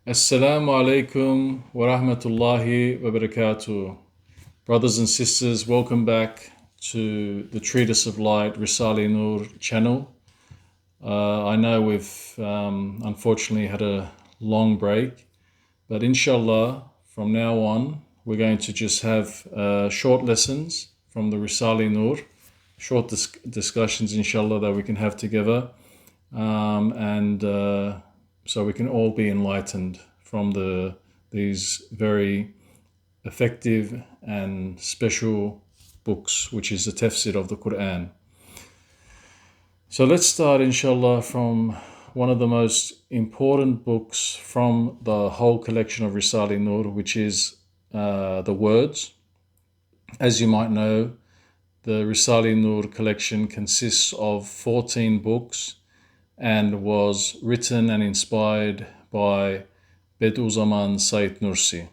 Assalamu alaikum wa rahmatullahi wa barakatuh. Brothers and sisters, welcome back to the Treatise of Light Risale-i Nur channel. I know we've unfortunately had a long break, but inshallah, from now on, we're going to just have short lessons from the Risale-i Nur, short discussions, inshallah, that we can have together. So we can all be enlightened from these very effective and special books, which is the tafsir of the Quran. So let's start, inshallah, from one of the most important books from the whole collection of Risale-i Nur, which is the words. As you might know, the Risale-i Nur collection consists of 14 books and was written and inspired by Bediüzzaman Sayyid Nursi.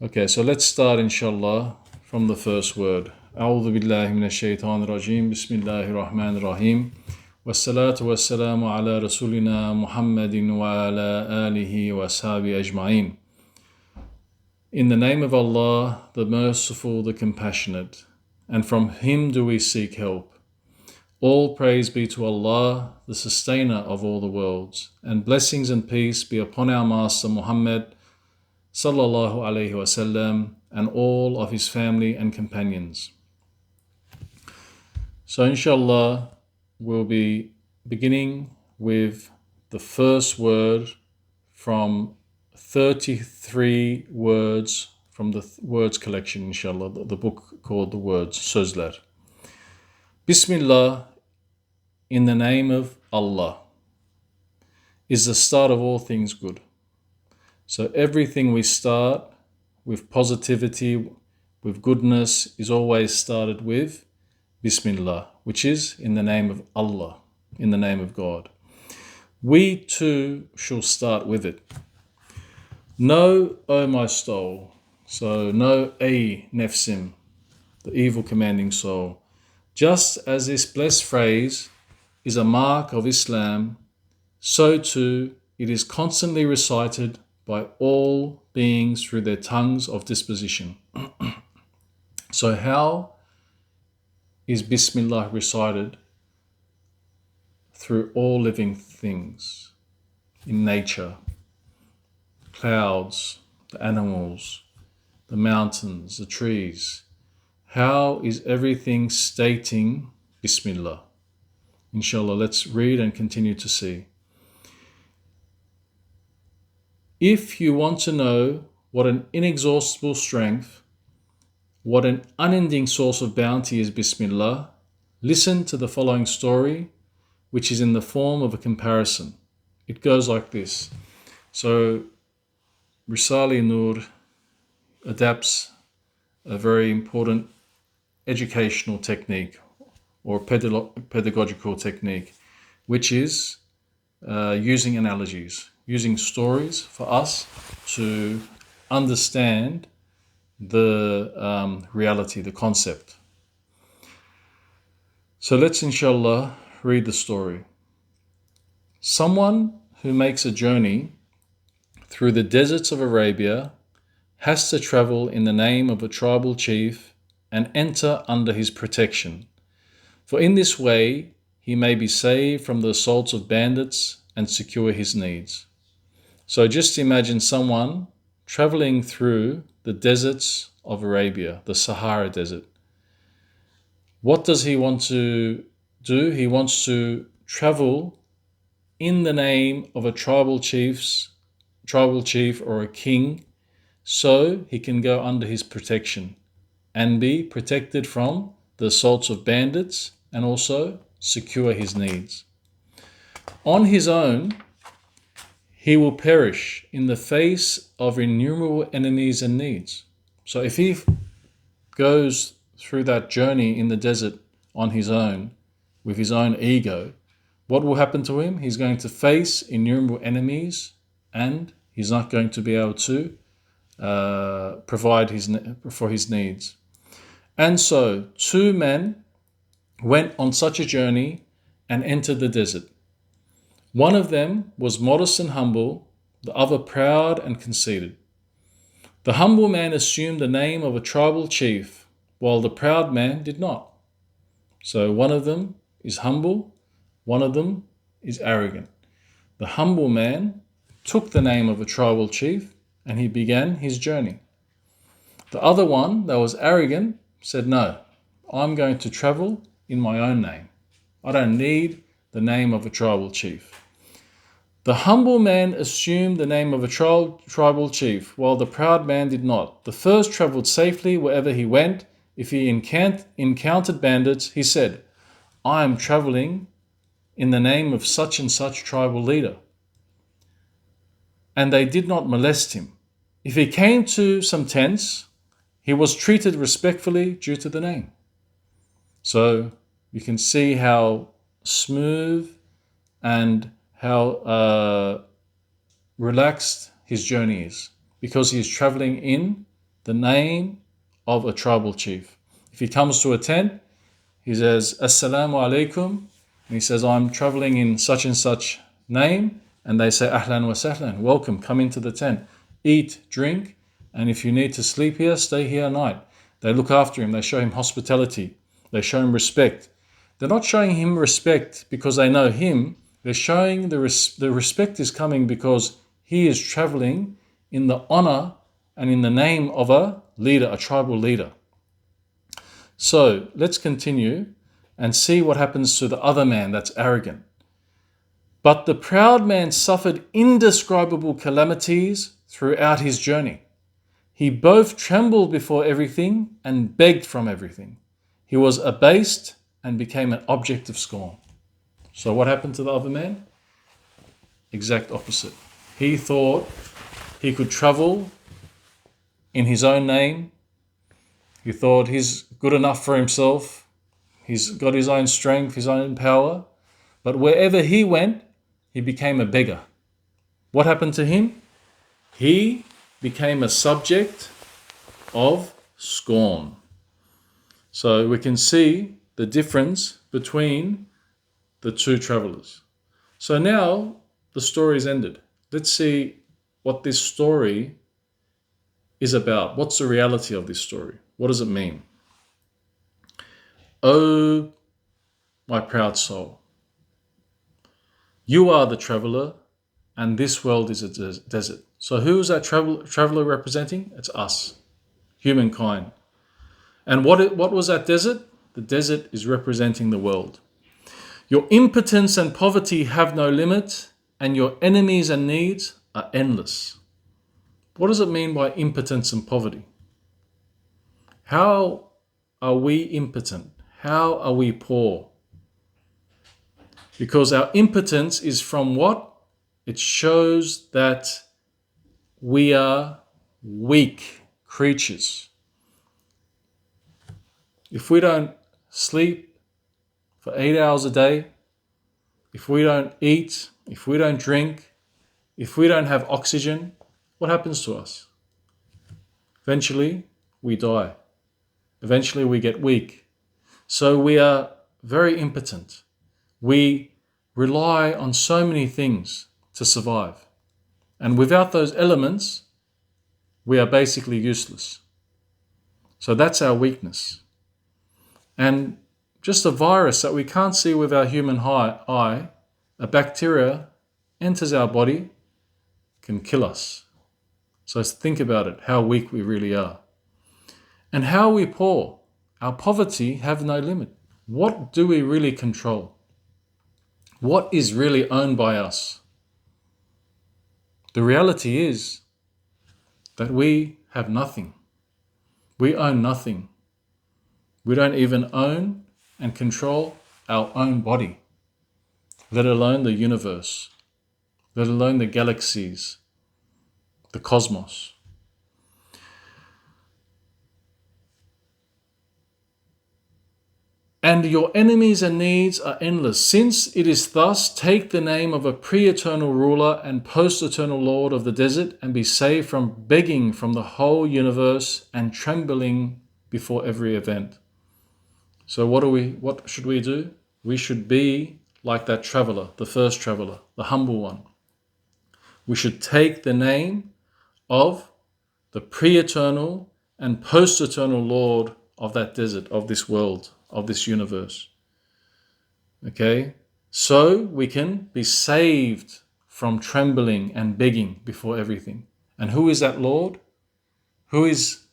Okay, so let's start, inshallah, from the first word. أعوذ بالله من الشيطان الرجيم بسم الله الرحمن الرحيم والصلاة والسلام على رسولنا محمد وعلى آله وأصحابه أجمعين. In the name of Allah, the Merciful, the Compassionate, and from Him do we seek help. All praise be to Allah, the sustainer of all the worlds, and blessings and peace be upon our Master Muhammad sallallahu alaihi wasallam and all of his family and companions. So inshallah, we'll be beginning with the first word from 33 words from the words collection, inshallah, the book called the Words, Sözler. Bismillah, in the name of Allah, is the start of all things good. So everything we start with positivity, with goodness, is always started with Bismillah, which is in the name of Allah, in the name of God. We too shall start with it. Know, O my soul, so know, ay nefsim, the evil commanding soul, just as this blessed phrase is a mark of Islam, so too it is constantly recited by all beings through their tongues of disposition. So how is Bismillah recited? Through all living things, in nature, clouds, the animals, the mountains, the trees. How is everything stating Bismillah? Inshallah, let's read and continue to see. If you want to know what an inexhaustible strength, what an unending source of bounty is Bismillah, listen to the following story, which is in the form of a comparison. It goes like this. So, Risale-i Nur adapts a very important educational technique or pedagogical technique, which is using analogies, using stories for us to understand the reality, the concept. So let's, inshallah, read the story. Someone who makes a journey through the deserts of Arabia has to travel in the name of a tribal chief and enter under his protection. For in this way, he may be saved from the assaults of bandits and secure his needs. So just imagine someone traveling through the deserts of Arabia, the Sahara Desert. What does he want to do? He wants to travel in the name of a tribal chief or a king, so he can go under his protection and be protected from the assaults of bandits and also secure his needs. On his own, he will perish in the face of innumerable enemies and needs. So if he goes through that journey in the desert on his own, with his own ego, what will happen to him? He's going to face innumerable enemies and he's not going to be able to provide for his needs. And so 2 men went on such a journey and entered the desert. One of them was modest and humble, the other proud and conceited. The humble man assumed the name of a tribal chief, while the proud man did not. So one of them is humble, one of them is arrogant. The humble man took the name of a tribal chief and he began his journey. The other one that was arrogant said, no, I'm going to travel in my own name. I don't need the name of a tribal chief. The humble man assumed the name of a tribal chief, while the proud man did not. The first traveled safely wherever he went. If he encountered bandits, he said, I am traveling in the name of such and such tribal leader. And they did not molest him. If he came to some tents, he was treated respectfully due to the name. So you can see how smooth and how relaxed his journey is, because he is traveling in the name of a tribal chief. If he comes to a tent, he says, Assalamu alaikum, and he says, I'm traveling in such and such name, and they say, Ahlan wa sahlan, welcome, come into the tent, eat, drink, and if you need to sleep here, stay here at night. They look after him, they show him hospitality, they show him respect. They're not showing him respect because they know him. They're showing the respect is coming because he is traveling in the honor and in the name of a leader, a tribal leader. So let's continue and see what happens to the other man that's arrogant. But the proud man suffered indescribable calamities throughout his journey. He both trembled before everything and begged from everything. He was abased and became an object of scorn. So what happened to the other man? Exact opposite. He thought he could travel in his own name. He thought he's good enough for himself. He's got his own strength, his own power. But wherever he went, he became a beggar. What happened to him? He became a subject of scorn. So we can see the difference between the two travelers. So now the story is ended. Let's see what this story is about. What's the reality of this story? What does it mean? Oh, my proud soul, you are the traveler and this world is a desert. So who is that traveler representing? It's us, humankind. And what was that desert? The desert is representing the world. Your impotence and poverty have no limit, and your enemies and needs are endless. What does it mean by impotence and poverty? How are we impotent? How are we poor? Because our impotence is from what? It shows that we are weak creatures. If we don't sleep for 8 hours a day, if we don't eat, if we don't drink, if we don't have oxygen, what happens to us? Eventually, we die. Eventually, we get weak. So we are very impotent. We rely on so many things to survive. And without those elements, we are basically useless. So that's our weakness. And just a virus that we can't see with our human eye, a bacteria enters our body, can kill us. So think about it, how weak we really are. And how are we poor? Our poverty have no limit. What do we really control? What is really owned by us? The reality is that we have nothing. We own nothing. We don't even own and control our own body, let alone the universe, let alone the galaxies, the cosmos. And your enemies and needs are endless. Since it is thus, take the name of a pre-eternal ruler and post-eternal lord of the desert and be saved from begging from the whole universe and trembling before every event. So what should we do? We should be like that traveler, the first traveler, the humble one. We should take the name of the pre-eternal and post-eternal Lord of that desert, of this world, of this universe. Okay? So we can be saved from trembling and begging before everything. And who is that Lord? Who is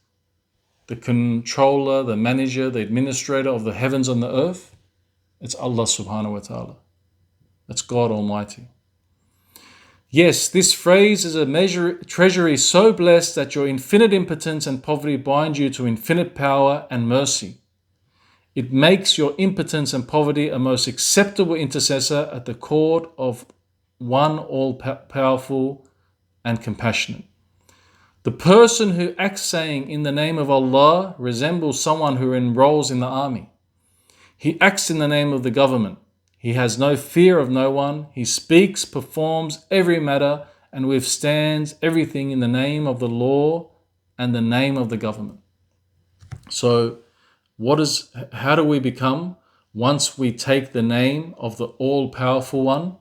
the controller, the manager, the administrator of the heavens and the earth? It's Allah subhanahu wa ta'ala. It's God Almighty. Yes, this phrase is a treasury so blessed that your infinite impotence and poverty bind you to infinite power and mercy. It makes your impotence and poverty a most acceptable intercessor at the court of one all-powerful and compassionate. The person who acts saying in the name of Allah resembles someone who enrolls in the army. He acts in the name of the government. He has no fear of no one. He speaks, performs every matter, and withstands everything in the name of the law and the name of the government. So, how do we become, once we take the name of the all-powerful one,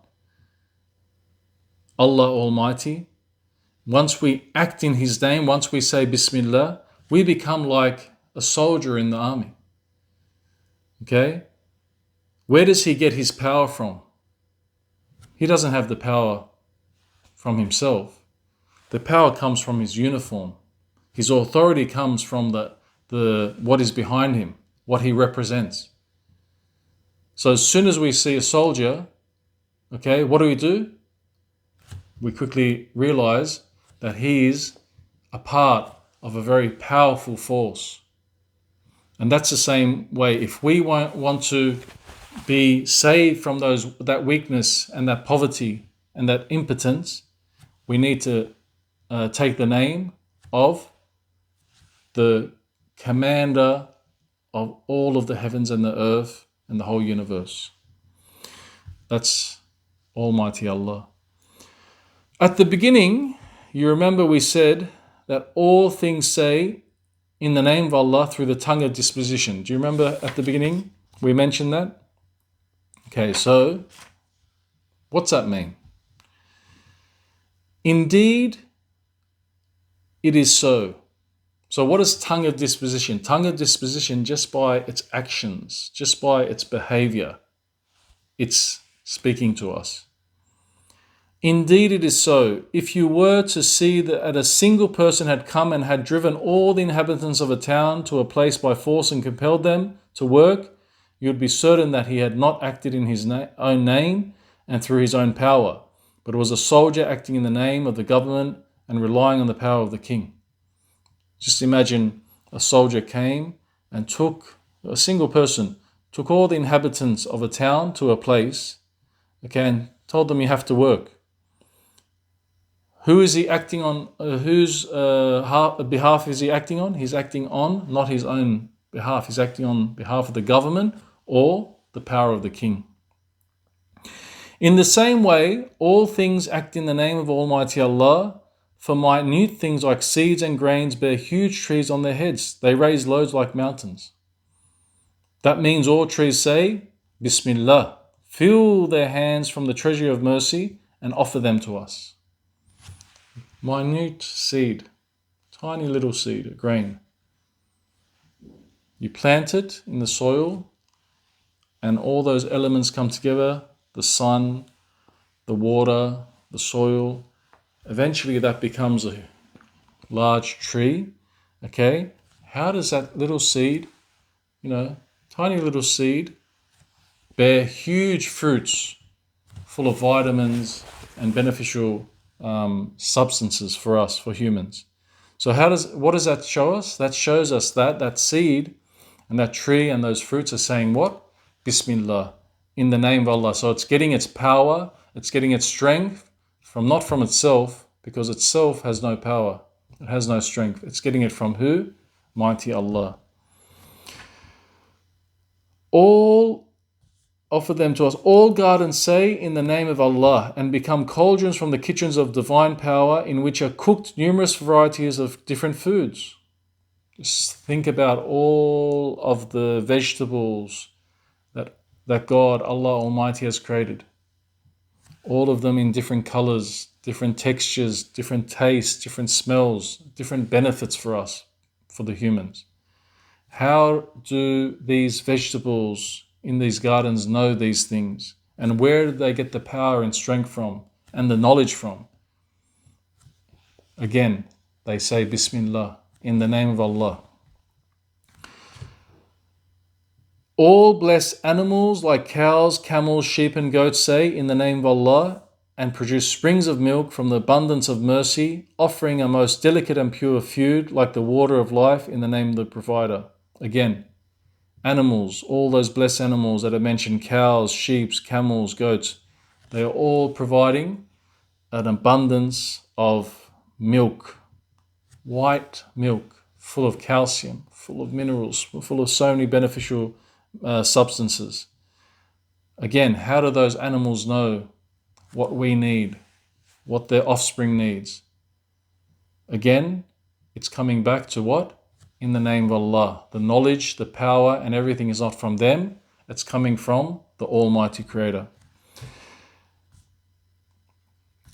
Allah Almighty, once we act in His name, once we say Bismillah, we become like a soldier in the army. Okay? Where does he get his power from? He doesn't have the power from himself. The power comes from his uniform. His authority comes from the what is behind him, what he represents. So as soon as we see a soldier, okay, what do? We quickly realize that he is a part of a very powerful force. And that's the same way. If we want to be saved from that weakness and that poverty and that impotence, we need to take the name of the commander of all of the heavens and the earth and the whole universe. That's Almighty Allah. At the beginning, you remember we said that all things say in the name of Allah through the tongue of disposition. Do you remember at the beginning we mentioned that? Okay, so what's that mean? Indeed, it is so. So what is tongue of disposition? Tongue of disposition, just by its actions, just by its behavior, it's speaking to us. Indeed it is so. If you were to see that a single person had come and had driven all the inhabitants of a town to a place by force and compelled them to work, you would be certain that he had not acted in his own name and through his own power, but was a soldier acting in the name of the government and relying on the power of the king. Just imagine a soldier came and a single person took all the inhabitants of a town to a place, okay, and told them you have to work. Who is he acting on? Whose behalf is he acting on? He's acting on not his own behalf. He's acting on behalf of the government or the power of the king. In the same way, all things act in the name of Almighty Allah. For minute things like seeds and grains bear huge trees on their heads. They raise loads like mountains. That means all trees say, Bismillah, fill their hands from the treasury of mercy and offer them to us. Minute seed, tiny little seed, a grain. You plant it in the soil and all those elements come together, the sun, the water, the soil. Eventually that becomes a large tree, okay? How does that little seed, tiny little seed, bear huge fruits full of vitamins and beneficial substances for us, for humans? So what does that show us? That shows us that seed and that tree and those fruits are saying what? Bismillah, in the name of Allah. So it's getting its power, it's getting its strength not from itself, because itself has no power, it has no strength. It's getting it from who? Mighty Allah. All offer them to us. All guard and say in the name of Allah, and become cauldrons from the kitchens of divine power, in which are cooked numerous varieties of different foods. Just think about all of the vegetables that that God, Allah Almighty, has created. All of them in different colors, different textures, different tastes, different smells, different benefits for us, for the humans. How do these vegetables in these gardens know these things? And where do they get the power and strength from and the knowledge from? Again, they say Bismillah, in the name of Allah. All blessed animals like cows, camels, sheep and goats say in the name of Allah and produce springs of milk from the abundance of mercy, offering a most delicate and pure food like the water of life in the name of the provider. Again, animals, all those blessed animals that are mentioned, cows, sheep, camels, goats, they are all providing an abundance of milk, white milk, full of calcium, full of minerals, full of so many beneficial substances. Again, how do those animals know what we need, what their offspring needs? Again, it's coming back to what? In the name of Allah. The knowledge, the power, and everything is not from them. It's coming from the Almighty Creator.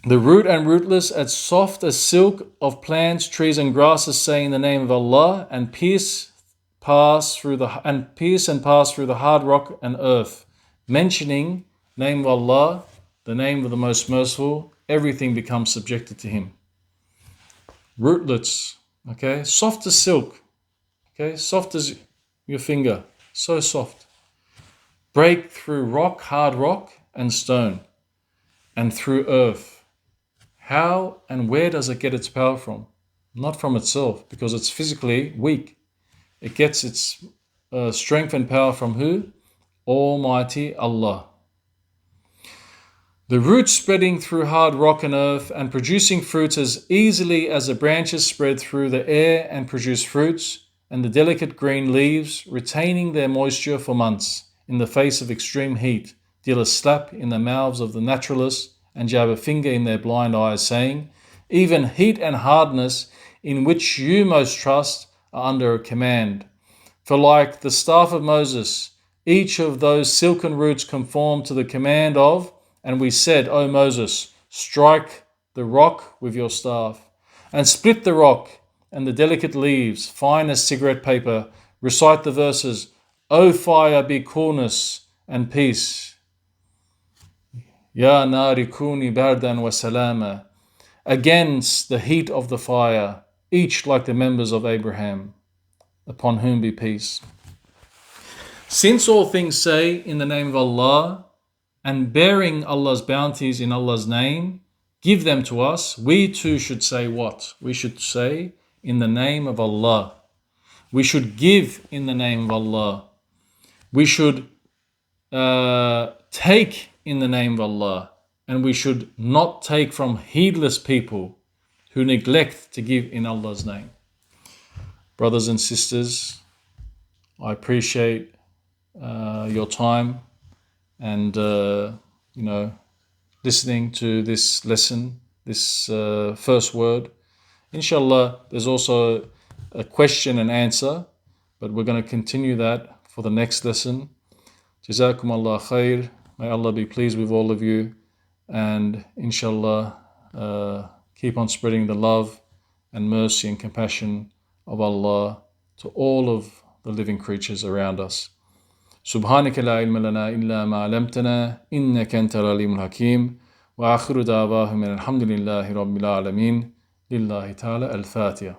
The root and rootless, as soft as silk of plants, trees, and grasses, say in the name of Allah, and pass through the hard rock and earth, mentioning name of Allah, the name of the Most Merciful. Everything becomes subjected to Him. Rootlets, okay, soft as silk, okay, soft as your finger, so soft. Break through rock, hard rock, and stone, and through earth. How and where does it get its power from? Not from itself, because it's physically weak. It gets its strength and power from who? Almighty Allah. The roots spreading through hard rock and earth and producing fruits as easily as the branches spread through the air and produce fruits, and the delicate green leaves retaining their moisture for months in the face of extreme heat, deal a slap in the mouths of the naturalists and jab a finger in their blind eyes, saying, even heat and hardness in which you most trust are under a command. For like the staff of Moses, each of those silken roots conform to the command of, and we said, O Moses, strike the rock with your staff, and split the rock, and the delicate leaves, fine as cigarette paper, recite the verses, O fire, be coolness and peace. Ya nari kuni bardan wa salama, against the heat of the fire, each like the members of Abraham, upon whom be peace. Since all things say in the name of Allah, and bearing Allah's bounties in Allah's name, give them to us, we too should say what? We should say in the name of Allah. We should give in the name of Allah. We should take in the name of Allah, and we should not take from heedless people who neglect to give in Allah's name. Brothers and sisters, I appreciate your time and listening to this lesson, this first word. Inshallah, there's also a question and answer, but we're going to continue that for the next lesson. Jazakum Allah khair. May Allah be pleased with all of you, and inshallah keep on spreading the love and mercy and compassion of Allah to all of the living creatures around us. Subhanaka la ilma lana illa ma 'allamtana innaka antal alimul hakim wa akhiru da'wahum alhamdulillahi rabbil alamin lillahi ta'ala al-Fatiha.